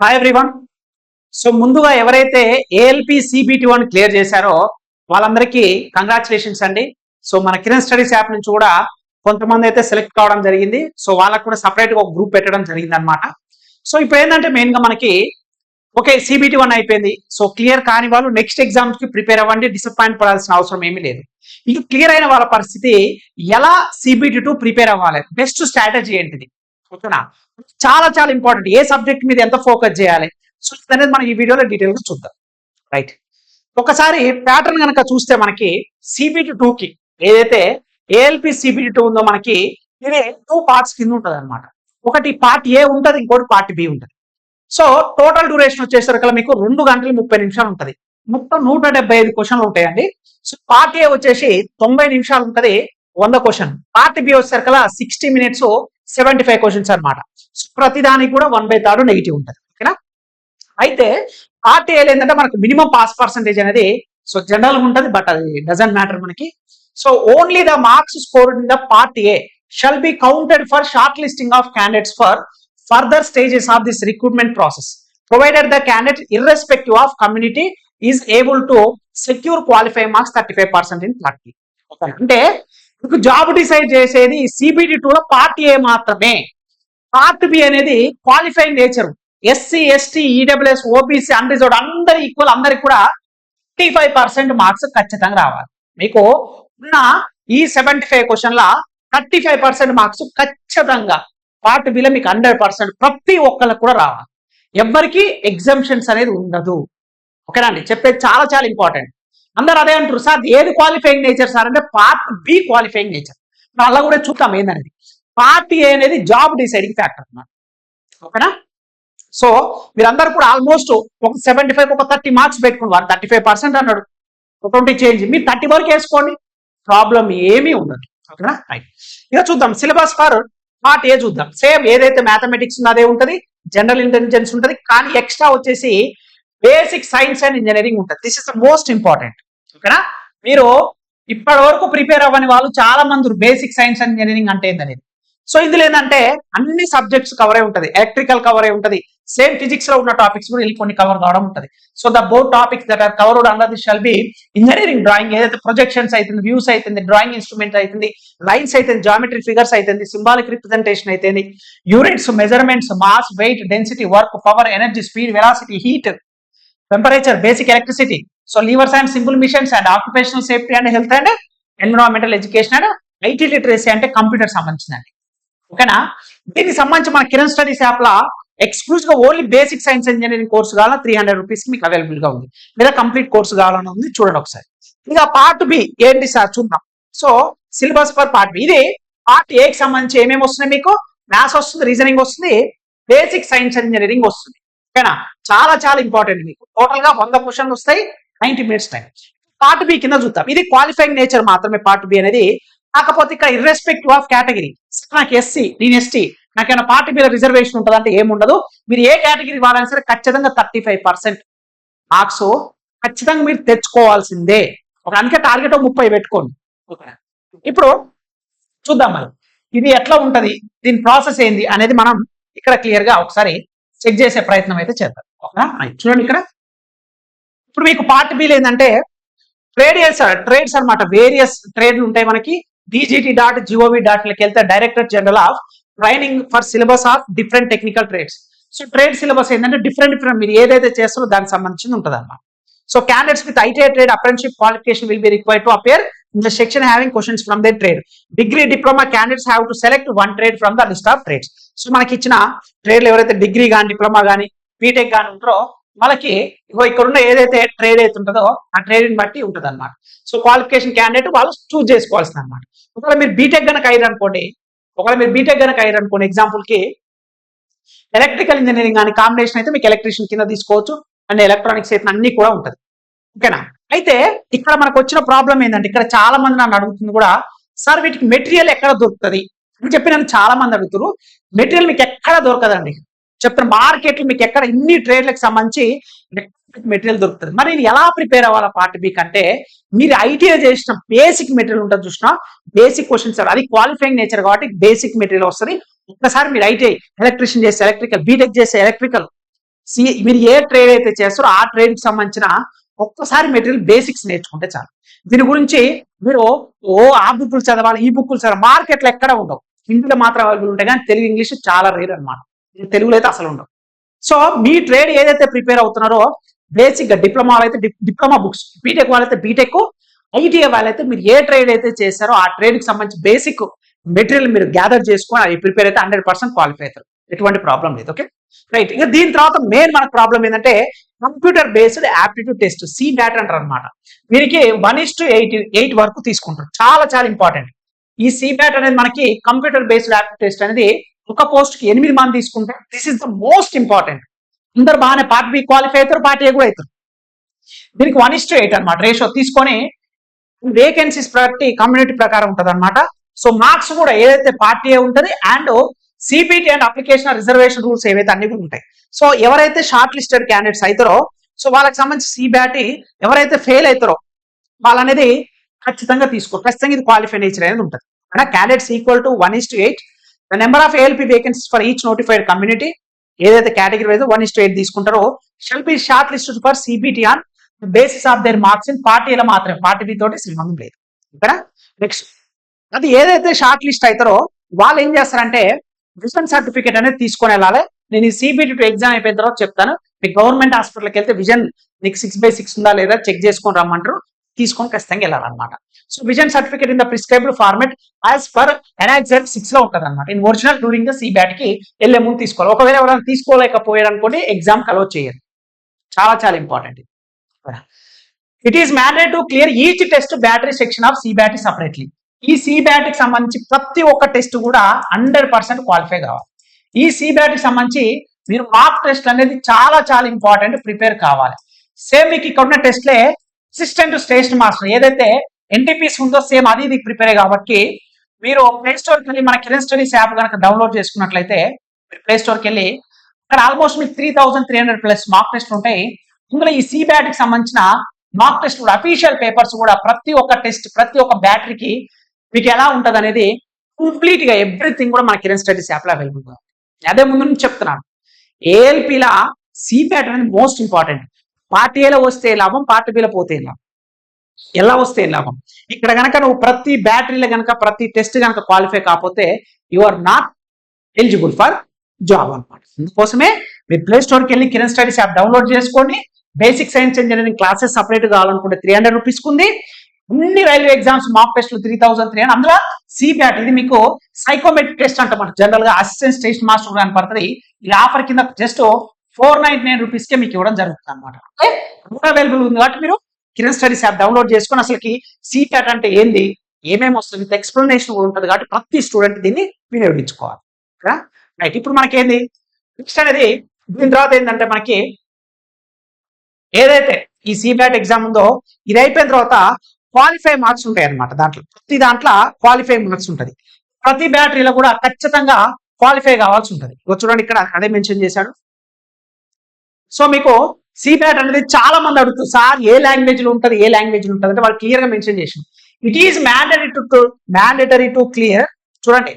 Hi everyone. So ముందుగా ఎవరైతే ALP సిబిటి1 clear చేశారో వాళ్ళందరికీ కంగ్రాచులేషన్స్ అండి. సో మన కిరణ్ స్టడీస్ యాప్ నుంచి కూడా కొంతమంది అయితే సెలెక్ట్ కావడం జరిగింది. సో వాళ్ళకు కూడా సపరేట్ గా ఒక గ్రూప్ పెట్టడం జరిగింది అనమాట. సో ఇప్పుడు ఏంటంటే మెయిన్ గా మనకి ఓకే సిబిటి1 అయిపోయింది. సో క్లియర్ కాని వాళ్ళు నెక్స్ట్ ఎగ్జామ్స్ కి ప్రిపేర్ అవ్వండి, డిసప్పాయింట్ పడాల్సిన అవసరం ఏమీ లేదు. ఇక క్లియర్ అయిన వాళ్ళ పరిస్థితి ఎలా సిబిటి2 ప్రిపేర్ అవ్వాలి, బెస్ట్ స్ట్రాటజీ ఏంటిది, ఓకేనా? చాలా చాలా ఇంపార్టెంట్. ఏ సబ్జెక్ట్ మీద ఎంత ఫోకస్ చేయాలి, సో అనేది మనం ఈ వీడియోలో డీటెయిల్ గా చూద్దాం. రైట్, ఒకసారి ప్యాటర్న్ కనుక చూస్తే మనకి సిబిటి2 కి ఏదైతే ఏఎల్పి సిబిటి2 ఉందో మనకి ఇది 2 పార్ట్స్ కింద ఉంటుంది అనమాట. ఒకటి పార్ట్ ఏ ఉంటుంది, ఇంకోటి పార్ట్ బి ఉంటుంది. సో టోటల్ డ్యూరేషన్ వచ్చేసరికి మీకు 2 గంటల 30 నిమిషాలు ఉంటుంది. మొత్తం 175 క్వశ్చన్లు ఉంటాయండి. సో పార్ట్ ఏ వచ్చేసి 90 నిమిషాలు ఉంటుంది, 100 క్వశ్చన్. పార్ట్ బి వచ్చేసరికి 60 మినిట్స్ 75 క్వశ్చన్స్ అనమాట. సో ప్రతిదానికి కూడా 1/3 నెగిటివ్ ఉంటుంది, ఓకేనా? అయితే పార్ట్ ఏ ఏంటంటే మనకు మినిమం పాస్ పర్సెంటేజ్ అనేది సో జనరల్ గా ఉంటుంది, బట్ అది డజంట్ మ్యాటర్ మనకి. So only the marks scored in the part A shall be counted for short listing of candidates for further stages of this recruitment process, provided the candidate irrespective of community is able to secure qualifying marks 35% in part B. అంటే మీకు job decide చేసేది సిబిటి2 లో part A మాత్రమే. Part B అనేది qualifying nature. SC ST EWS OBC unreserved అందరి equal, అందరికి కూడా 35% marks ఖచ్చితంగా రావాలి. మీకు ఉన్న ఈ 75 క్వశ్చన్ల 35% మార్క్స్ ఖచ్చితంగా పార్ట్ బిలో మీకు 100% ప్రతి ఒక్కరికి కూడా రావాలి. ఎవరికి ఎగ్జామ్షన్స్ అనేది ఉండదు, ఓకేనా అండి? చెప్పేది చాలా చాలా ఇంపార్టెంట్. అందరు అదే అంటారు, సార్ ఏది క్వాలిఫైయింగ్ నేచర్ సార్ అంటే పార్ట్ బి క్వాలిఫైయింగ్ నేచర్. అలా కూడా చూద్దాం ఏందనేది. పార్ట్ ఏ అనేది జాబ్ డిసైడింగ్ ఫ్యాక్టర్ అన్నమాట, ఓకేనా? సో మీరందరూ కూడా ఆల్మోస్ట్ ఒక 75 ఒక 30 మార్క్స్ పెట్టుకుని, వారు 35% అన్నాడు, 20 చేంజ్, మీరు 30 వరకు వేసుకోండి, ప్రాబ్లం ఏమీ ఉండదు, ఓకేనా? రైట్, ఇక చూద్దాం సిలబస్ ఫర్ పార్ట్ ఏ చూద్దాం. సేమ్ ఏదైతే మ్యాథమెటిక్స్ ఉందో అదే ఉంటుంది, జనరల్ ఇంటెలిజెన్స్ ఉంటుంది, కానీ ఎక్స్ట్రా వచ్చేసి బేసిక్ సైన్స్ అండ్ ఇంజనీరింగ్ ఉంటుంది. This is the most important, ఓకేనా? మీరు ఇప్పటి వరకు ప్రిపేర్ అవ్వని వాళ్ళు చాలా మంది బేసిక్ సైన్స్ అండ్ ఇంజనీరింగ్ అంటే ఏంటనేది. సో ఇందులో ఏంటంటే అన్ని సబ్జెక్ట్స్ కవర్ అయి ఉంటుంది, ఎలక్ట్రికల్ కవర్ అయి ఉంటుంది, సేమ్ ఫిజిక్స్ లో ఉన్న టాపిక్స్ కూడా వీళ్ళు కొన్ని కవర్ కావడం ఉంటుంది. So the both topics that are covered under this shall be engineering drawing. ఏదైతే ప్రొజెక్షన్స్ అవుతుంది, వ్యూస్ అవుతుంది, డ్రాయింగ్ ఇన్స్ట్రుమెంట్ అవుతుంది, లైన్స్ అవుతుంది, జామెట్రీ ఫిగర్స్ అవుతుంది, సింబాలిక్ రిప్రజెంటేషన్ అవుతుంది, units, measurements, mass, weight, density, work, power, energy, speed, velocity, heat, temperature, basic electricity, so levers and simple machines and occupational safety and health and environmental education and IT literacy అంటే computer సంబంధించిందండి, ఓకేనా? దీనికి సంబంధించి మన Kiran studies app లో exclusive గా only basic science engineering course కావాలా 300 rupees మీకు అవైలబుల్ గా ఉంది, లేదా కంప్లీట్ కోర్సు కావాలని ఉంది, చూడండి ఒకసారి. ఇక పార్ట్ బి ఏంటి సార్ చూద్దాం. So syllabus for part B, ఇది పార్ట్ ఏకి సంబంధించి ఏమేమి వస్తున్నాయి, మీకు మ్యాథ్స్ వస్తుంది, రీజనింగ్ వస్తుంది, బేసిక్ సైన్స్ ఇంజనీరింగ్ వస్తుంది, ఓకేనా? చాలా చాలా ఇంపార్టెంట్. మీకు టోటల్ గా 100 క్వశ్చన్లు వస్తాయి, 90 మినిట్స్ టైం. పార్ట్ బి కింద చూద్దాం. ఇది క్వాలిఫైయింగ్ నేచర్ మాత్రమే పార్ట్ బి అనేది. కాకపోతే ఇక్కడ ఇర్రెస్పెక్టివ్ ఆఫ్ కేటగిరీ, నాకు ఎస్సీ, నేను ఎస్టీ, నాకేమైనా పార్టీ మీద రిజర్వేషన్ ఉంటుంది అంటే ఏముండదు. మీరు ఏ కేటగిరీ వాడైనా సరే ఖచ్చితంగా 35% మార్క్స్ ఖచ్చితంగా మీరు తెచ్చుకోవాల్సిందే. ఒక అందుకే టార్గెట్ 30 పెట్టుకోండి, ఓకే? ఇప్పుడు చూద్దాం మరి ఇది ఎట్లా ఉంటది, దీని ప్రాసెస్ ఏంది అనేది మనం ఇక్కడ క్లియర్ గా ఒకసారి చెక్ చేసే ప్రయత్నం అయితే చేద్దాం, ఓకేనా? చూడండి ఇక్కడ ఇప్పుడు మీకు పార్ట్ బి ఏంటంటే ట్రేడ్స్ అనమాట. వేరియస్ ట్రేడ్లు ఉంటాయి మనకి. dgt.gov.lకి వెళ్తే director general of training for syllabus of different technical trades. So trade syllabus ఏంటంటే డిఫరెంట్ మీరు ఏదైతే చేస్తారో దానికి సంబంధించింది ఉంటుంది అన్నమాట. So candidates with ITI trade apprenticeship qualification will be required to appear in the section having questions from the trade. Degree diploma candidates have to select 1 trade from the list of trades. So మనకి ఇచ్చిన ట్రేడ్లు ఎవరైతే degree కానీ, diploma కానీ, BTech కానీ ఉంటారో వాళ్ళకి ఇక్కడ ఉన్న ఏదైతే ట్రేడ్ అయితే ఉంటుందో ఆ ట్రేడ్ బట్టి ఉంటుంది అనమాట. సో క్వాలిఫికేషన్ క్యాండిడేట్ వాళ్ళు చూజ్ చేసుకోవాల్సింది అనమాట. ఒకవేళ మీరు బీటెక్ కనుక అయ్యారనుకోండి, ఎగ్జాంపుల్ కి ఎలక్ట్రికల్ ఇంజనీరింగ్ కానీ కాంబినేషన్ అయితే మీకు ఎలక్ట్రీషియన్ కింద తీసుకోవచ్చు, అండ్ ఎలక్ట్రానిక్స్ అయితే అన్ని కూడా ఉంటుంది, ఓకేనా? అయితే ఇక్కడ మనకు వచ్చిన ప్రాబ్లం ఏంటంటే, ఇక్కడ చాలా మంది నన్ను అడుగుతుంది కూడా, సార్ వీటికి మెటీరియల్ ఎక్కడ దొరుకుతుంది అని చెప్పి నన్ను చాలా మంది అడుగుతారు. మెటీరియల్ మీకు ఎక్కడ దొరకదండి చెప్తాను. మార్కెట్లో మీకు ఎక్కడ ఇన్ని ట్రేడ్లకు సంబంధించి మెటీరియల్ దొరుకుతుంది. మరి నేను ఎలా ప్రిపేర్ అవ్వాలా పార్ట్ బి కంటే, మీరు ఐటీఐ చేసిన బేసిక్ మెటీరియల్ ఉంటుంది చూసినా, బేసిక్ క్వశ్చన్స్, అది క్వాలిఫైయింగ్ నేచర్ కాబట్టి బేసిక్ మెటీరియల్ వస్తుంది. ఒక్కసారి మీరు ఐటీఐ ఎలక్ట్రీషియన్ చేస్తే ఎలక్ట్రికల్, బీటెక్ చేస్తే ఎలక్ట్రికల్, మీరు ఏ ట్రేడ్ అయితే చేస్తారో ఆ ట్రేడ్ కి సంబంధించిన ఒక్కసారి మెటీరియల్ బేసిక్స్ నేర్చుకుంటే చాలు. దీని గురించి మీరు ఆ బుక్లు చదవాలి, ఈ బుక్లు చదవాలి, మార్కెట్లో ఎక్కడ ఉండవు. హిందీలో మాత్రం అవైలబుల్ ఉంటాయి, కానీ తెలుగు ఇంగ్లీష్ చాలా రేర్ అనమాట. తెలుగులో అయితే అసలు ఉండవు. సో మీ ట్రేడ్ ఏదైతే ప్రిపేర్ అవుతున్నారో బేసిక్ గా డిప్లొమా అయితే డిప్లొమా బుక్స్, బీటెక్ వాళ్ళైతే బీటెక్, ఐటీఐ వాళ్ళైతే మీరు ఏ ట్రేడ్ అయితే చేశారో ఆ ట్రేడ్ కి సంబంధించి బేసిక్ మెటీరియల్ మీరు గ్యాదర్ చేసుకొని అవి ప్రిపేర్ అయితే 100% క్వాలిఫై అవుతారు. ఎటువంటి ప్రాబ్లం లేదు. Okay right. ఇక దీని తర్వాత మెయిన్ మనకు ప్రాబ్లం ఏంటంటే computer based aptitude test, CBAT అంటారు అనమాట. వీరికి 1:8 వరకు తీసుకుంటారు. చాలా చాలా ఇంపార్టెంట్. ఈ CBAT అనేది మనకి కంప్యూటర్ బేస్డ్ యాప్టిట్యూడ్ టెస్ట్ అనేది ఒక పోస్ట్ కి 8 మంది తీసుకుంటారు. This is the most important. అందరు బాగానే పార్ట్ బి క్వాలిఫై అవుతారు, పార్ట్ ఏ కూడా అవుతారు. దీనికి 1:8 అనమాట రేషియో తీసుకొని వేకెన్సీస్ ప్రతి కమ్యూనిటీ ప్రకారం ఉంటుంది అనమాట. సో మార్క్స్ కూడా ఏదైతే పార్ట్ ఏ ఉంటుంది and CPT and application reservation rules ఏవైతే అన్ని కూడా ఉంటాయి. సో ఎవరైతే షార్ట్ లిస్టెడ్ క్యాండిడేట్స్ అవుతారో సో వాళ్ళకి సంబంధించి CBAT ఎవరైతే ఫెయిల్ అవుతారో వాళ్ళనేది ఖచ్చితంగా తీసుకోరు. ఖచ్చితంగా ఇది క్వాలిఫై నేచర్ అనేది ఉంటుంది. Candidates equal to 1:8. The number of ALP vacancies for each notified community ఏదైతే కేటగిరీ వైజ్ 1:8 తీసుకుంటారో shall be short listed for CPT on basis of their marks in part ఏలో మాత్రమే, పార్ట్ బి తోటి సంబంధం లేదు. ఓకేనా. నెక్స్ట్ అది ఏదైతే షార్ట్ లిస్ట్ అవుతారో వాళ్ళు ఏం చేస్తారంటే విజన్ సర్టిఫికేట్ అనేది తీసుకొని వెళ్ళాలి. నేను ఈ CPT ఎగ్జామ్ అయిపోయిన తర్వాత చెప్తాను. మీకు గవర్నమెంట్ హాస్పిటల్కి వెళ్తే విజన్ నీకు 6/6 ఉందా లేదా చెక్ చేసుకొని రమ్మంటారు, తీసుకొని ఖచ్చితంగా వెళ్ళాలన్నమాట. So vision certificate in the prescribed format as per annexed 6 లో ఉంటుంది అనమాట. In original during the CBAT కి వెళ్ళే ముందు తీసుకోవాలి. ఒకవేళ ఎవరైనా తీసుకోలేకపోయారు అనుకోండి ఎగ్జామ్ అలో చేయరు. చాలా చాలా important. It is mandate to clear each test battery section of CBAT separately. ఈ CBAT కి సంబంధించి ప్రతి ఒక్క టెస్ట్ కూడా 100% క్వాలిఫై కావాలి. ఈ CBAT కి సంబంధించి మీరు మార్క్ టెస్ట్ అనేది చాలా చాలా ఇంపార్టెంట్, ప్రిపేర్ కావాలి. సేమ్ మీకు ఇక్కడ ఉన్న టెస్ట్లే అసిస్టెంట్ స్టేషన్ మాస్టర్ ఏదైతే NTPC ఉందో సేమ్ అది ఇది ప్రిపేర్ కాబట్టి మీరు ప్లే స్టోర్కి వెళ్ళి మన కిరణ్ స్టడీస్ యాప్ కనుక డౌన్లోడ్ చేసుకున్నట్లయితే మీరు ప్లే స్టోర్కి వెళ్ళి అక్కడ ఆల్మోస్ట్ మీకు 3300+ మార్క్ టెస్ట్లు ఉంటాయి. ఇందులో ఈ CBAT కి సంబంధించిన మార్క్ టెస్ట్ కూడా అఫీషియల్ పేపర్స్ కూడా ప్రతి ఒక్క టెస్ట్ ప్రతి ఒక్క బ్యాటరీకి మీకు ఎలా ఉంటుంది అనేది కంప్లీట్ గా ఎవ్రీథింగ్ కూడా మన కిరణ్ స్టడీస్ యాప్ లో అవైలబుల్ ఉంది. అదే ముందు నుంచి చెప్తున్నాను, ALPలా CBAT అనేది మోస్ట్ ఇంపార్టెంట్. పార్ట్ ఏలో వస్తే లాభం, పార్ట్ బిలో పోతే లాభం, ఎలా వస్తే లాభం. ఇక్కడ కనుక నువ్వు ప్రతి బ్యాటరీలో కనుక ప్రతి టెస్ట్ కనుక క్వాలిఫై కాకపోతే you are not eligible for job అనమాట. అందుకోసమే మీరు ప్లే స్టోర్కి వెళ్ళి కిరణ్ స్టడీస్ యాప్ డౌన్లోడ్ చేసుకోండి. Basic science engineering classes separate కావాలనుకుంటే 300 రూపీస్ ఉంది. అన్ని రైల్వే ఎగ్జామ్స్ మాక్ టెస్ట్లు 3300. అందులో CBAT ఇది మీకు సైకోమెట్రిక్ టెస్ట్ అంటారు. జనరల్ గా అసిస్టెంట్ స్టేషన్ మాస్టర్ కూడా అని పడుతుంది. ఈ ఆఫర్ కింద జస్ట్ 499 రూపీస్కే మీకు ఇవ్వడం జరుగుతుంది అనమాట. అవైలబుల్ ఉంది కాబట్టి మీరు కిరణ్ స్టడీస్ యాప్ డౌన్లోడ్ చేసుకొని అసలుకి CBAT అంటే ఏంది, ఏమేమి వస్తుంది విత్ ఎక్స్ప్లెనేషన్ కూడా ఉంటుంది కాబట్టి ప్రతి స్టూడెంట్ దీన్ని వినియోగించుకోవాలి. రైట్. ఇప్పుడు మనకేంది నెక్స్ట్ అనేది దీని తర్వాత ఏంటంటే మనకి ఏదైతే ఈ CBAT ఎగ్జామ్ ఉందో ఇది అయిపోయిన తర్వాత క్వాలిఫై మార్క్స్ ఉంటాయి అనమాట. ప్రతి దాంట్లో క్వాలిఫై మార్క్స్ ఉంటుంది. ప్రతి బ్యాటరీలో కూడా ఖచ్చితంగా క్వాలిఫై కావాల్సి ఉంటుంది. చూడండి ఇక్కడ అదే మెన్షన్ చేశాడు. సో మీకు CBAT అనేది చాలా మంది అడుగుతుంది, సార్ ఏ లాంగ్వేజ్ లో ఉంటుంది, ఏ లాంగ్వేజ్ లో ఉంటుంది అంటే వాళ్ళు క్లియర్ గా మెన్షన్ చేసింది. It is mandatory to clear. చూడండి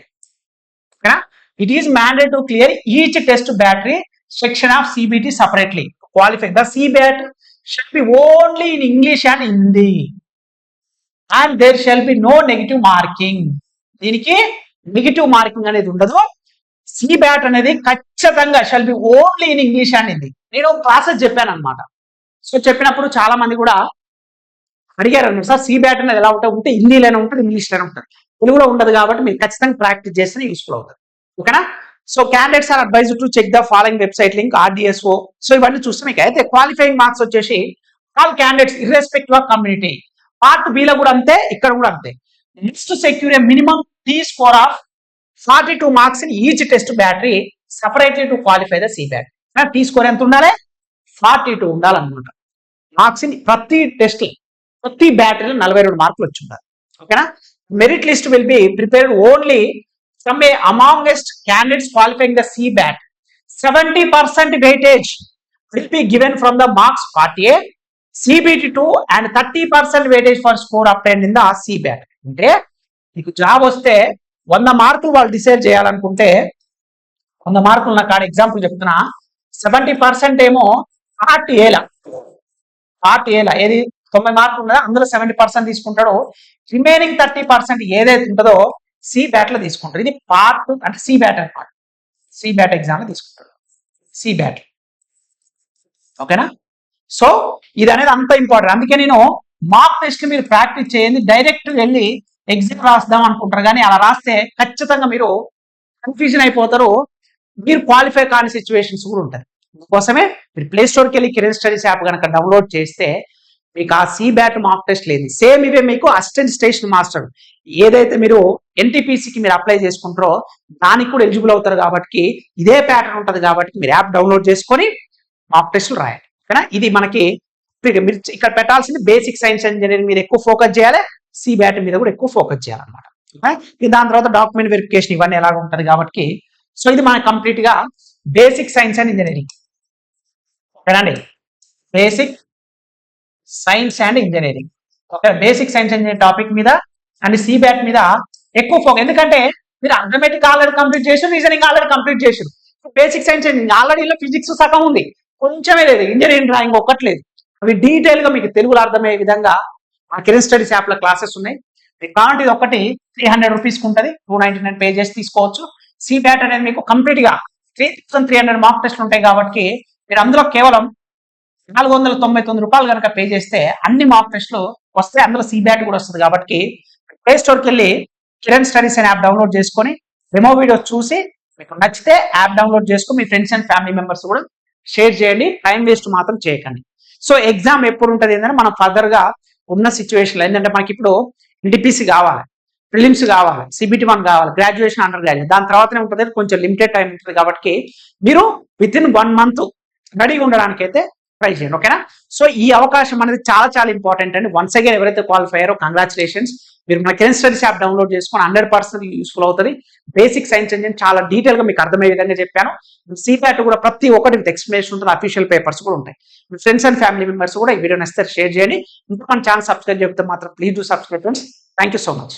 it is mandatory to clear each test battery section of CBT separately qualify. The CBAT shall be only in English and Hindi and there shall be no negative marking. దీనికి negative marking అనేది ఉండదు. CBAT అనేది ఖచ్చితంగా shall be only in English and Hindi. నేను classes చెప్పాను అనమాట. So చెప్పినప్పుడు చాలా మంది కూడా అడిగారు అన్నమాట, సార్ CBAT అనేది ఎలా ఉంటే హిందీలోనే ఉంటుంది, ఇంగ్లీష్లోనే ఉంటుంది, తెలుగులో ఉండదు కాబట్టి మీరు ఖచ్చితంగా ప్రాక్టీస్ చేస్తే యూస్ఫుల్ అవుతుంది. ఓకేనా. So candidates are advised to check the following website link RDSO. So ఇవన్నీ చూస్తే మీకు అయితే క్వాలిఫైయింగ్ మార్క్స్ వచ్చేసి all candidates irrespective of community. Part బిలో కూడా అంతే, ఇక్కడ కూడా అంతే. Next secure a minimum T score of 42 marks in each test battery separately to qualify the CBAT. T score ఎంత ఉండాలి, 42 ఉండాలన్నమాట. మార్క్స్ ఇన్ ప్రతి టెస్ట్ ప్రతి బ్యాటరీలో 42 మార్కులు వచ్చి ఉండాలి. ఓకేనా. Merit list will be prepared only from amongst candidates qualifying the CBAT. 70% weightage will be given from the marks part A, CBT 2 and 30% weightage for score obtained in the CBAT. అంటే మీకు job వస్తే 100 మార్కులు వాళ్ళు decide చేయాలనుకుంటే 100 మార్కులు నా కాడ example చెప్తున్నా, 70% ఏమో పార్ట్ ఏలా ఏది 90 మార్కులు ఉన్నదో అందులో 70% తీసుకుంటాడు. రిమైనింగ్ 30% ఏదైతే ఉంటుందో సి బ్యాట్ లో తీసుకుంటాడు. ఇది పార్ట్ అంటే సి బ్యాట్ అనమాట. సి బ్యాట్ ఎగ్జామ్ లో తీసుకుంటాడు. సి బ్యాట్ ఓకేనా. సో ఇది అనేది అంత ఇంపార్టెంట్. అందుకే నేను మాక్ టెస్ట్ మీరు ప్రాక్టీస్ చేయండి. డైరెక్ట్ వెళ్ళి ఎగ్జామ్ రాద్దాం అనుకుంటారు, కానీ అలా రాస్తే ఖచ్చితంగా మీరు కన్ఫ్యూజన్ అయిపోతారు. మీరు క్వాలిఫై కాని సిచ్యువేషన్స్ కూడా ఉంటాయి. అందుకోసమే మీరు ప్లే స్టోర్కి వెళ్ళి కిరణ్ స్టడీస్ యాప్ కనుక డౌన్లోడ్ చేస్తే మీకు ఆ సి బ్యాట్ మాక్ టెస్ట్ లేదు. సేమ్ ఇవే మీకు అసిస్టెంట్ స్టేషన్ మాస్టర్ ఏదైతే మీరు ఎన్టీపీసీకి మీరు అప్లై చేసుకుంటారో దానికి కూడా ఎలిజిబుల్ అవుతారు. కాబట్టి ఇదే ప్యాటర్న్ ఉంటుంది. కాబట్టి మీరు యాప్ డౌన్లోడ్ చేసుకొని మాక్ టెస్ట్లు రాయండి. ఓకేనా. ఇది మనకి మీరు ఇక్కడ పెట్టాల్సింది బేసిక్ సైన్స్ ఇంజనీరింగ్ మీద ఎక్కువ ఫోకస్ చేయాలి, సి బ్యాట్ మీద కూడా ఎక్కువ ఫోకస్ చేయాలన్నమాట. దాని తర్వాత డాక్యుమెంట్ వెరిఫికేషన్ ఇవన్నీ ఎలాగ ఉంటుంది కాబట్టి సో ఇది మనకి కంప్లీట్ గా బేసిక్ సైన్స్ అండ్ ఇంజనీరింగ్. ఓకేనండి, basic science and engineering. Okay, basic science engineering topic మీద అండ్ సి బ్యాట్ మీద ఎక్కువ ఫోకస్. ఎందుకంటే మీరు అర్థమెటిక్ ఆల్రెడీ కంప్లీట్ చేసారు, రీజనింగ్ ఆల్రెడీ కంప్లీట్ చేసారు. బేసిక్ సైన్స్ ఆల్రెడీ ఫిజిక్స్ సగం ఉంది, కొంచెమే లేదు, ఇంజనీరింగ్ డ్రాయింగ్ ఒక్కట్లేదు. అవి డీటెయిల్ గా మీకు తెలుగులో అర్థమయ్యే విధంగా మా కిరణ్ స్టడీస్ యాప్ లో క్లాసెస్ ఉన్నాయి. కాబట్టి ఇది ఒకటి 300 రూపీస్ ఉంటుంది, 299 పే చేసి తీసుకోవచ్చు. సి బ్యాట్ అనేది మీకు కంప్లీట్ గా 3300 మార్క్ టెస్ట్లు ఉంటాయి. కాబట్టి మీరు అందులో కేవలం 499 రూపాయలు కనుక పే చేస్తే అన్ని మార్క్ టెస్ట్లు వస్తాయి. అందులో సి బ్యాట్ కూడా వస్తుంది. కాబట్టి ప్లే స్టోర్కి వెళ్ళి కిరణ్ స్టడీస్ అనే యాప్ డౌన్లోడ్ చేసుకొని డెమో వీడియోస్ చూసి మీకు నచ్చితే యాప్ డౌన్లోడ్ చేసుకుని మీ ఫ్రెండ్స్ అండ్ ఫ్యామిలీ మెంబర్స్ కూడా షేర్ చేయండి. టైం వేస్ట్ మాత్రం చేయకండి. సో ఎగ్జామ్ ఎప్పుడు ఉంటుంది ఏంటంటే మనం ఫర్దర్ గా ఉన్న సిచ్యువేషన్లో ఏంటంటే మనకి ఇప్పుడు ఎన్టీపీసీ కావాలి, ప్రిలిమ్స్ కావాలి, CBT 1 కావాలి, గ్రాడ్యుయేషన్, అండర్ గ్రాడ్యుయేట్, దాని తర్వాతనే ఉంటుంది. కొంచెం లిమిటెడ్ టైం ఉంటుంది. కాబట్టి మీరు విత్ ఇన్ 1 month రెడీగా ఉండడానికి అయితే ట్రై చేయండి. ఓకేనా. సో ఈ అవకాశం అనేది చాలా చాలా ఇంపార్టెంట్ అండి. వన్స్ అగైన్ ఎవరైతే క్వాలిఫై అయ్యారో కంగ్రాచులేషన్స్. మీరు మన కిరణ్ స్టడీస్ యాప్ డౌన్లోడ్ చేసుకొని 100% యూస్ఫుల్ అవుతుంది. బేసిక్ సైన్స్ ఇంజన్ చాలా డీటెయిల్ గా మీకు అర్థమయ్యే విధంగా చెప్పాను. సిబ్యాట్ కూడా ప్రతి ఒక్కటి విత్ ఎక్స్ప్లెనేషన్ ఉంటుంది, అఫీషియల్ పేపర్స్ కూడా ఉంటాయి. మీ ఫ్రెండ్స్ అండ్ ఫ్యామిలీ మెంబర్స్ కూడా ఈ వీడియో నచ్చితే షేర్ చేయండి. ఇంకా మన ఛానల్ సబ్స్క్రైబ్ చేయకపోతే మాత్రం please do subscribe friends. Thank you so much.